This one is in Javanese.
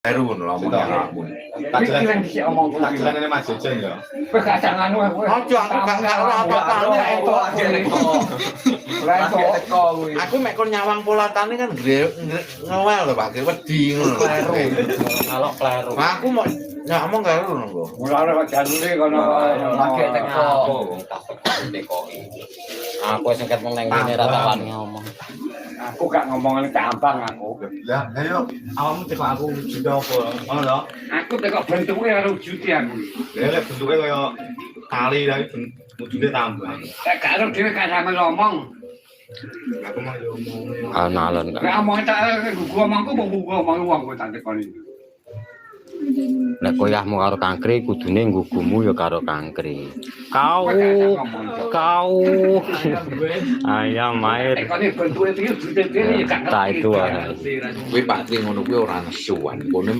Kleru ngono omongnya awakmu. Tak jelas iki omong tak jelas Mas Jejen ya. Kowe gak jangan kowe. Ojo aku gak ora apa-apane entuk aja teko kuwi. Aku mek kon nyawang polatane kan ngewel lho Pak, wedi ngono. Kleru. Kalau kleru. Aku mau ngomong kleru ngono. Mulane kok jalure kono lagi teko. Aku sengket mung nang kene ra takon ngomong. Aku gak ngomongane gampang aku. Lah, ayo awakmu teko aku juga apa? Ngono lho. Aku teko bentuke karo wujute aku. Lek bentuke kaya kali tapi wujute tambah. Lek karo dhewe gak sampe ngomong. Aku mau yo ngomong. Alon. Lek omong tak gugu omongku mbok gugu omong wong kok tak tekoni. Nek koyahmu karo kangkri kudune nggugumu ya karo kangkri. Kau ayam air. Tekone bentuke iki wujute dhewe ya gak Tak itu. Kuwi Pak Tri ngono kuwi ora nesuan. Kono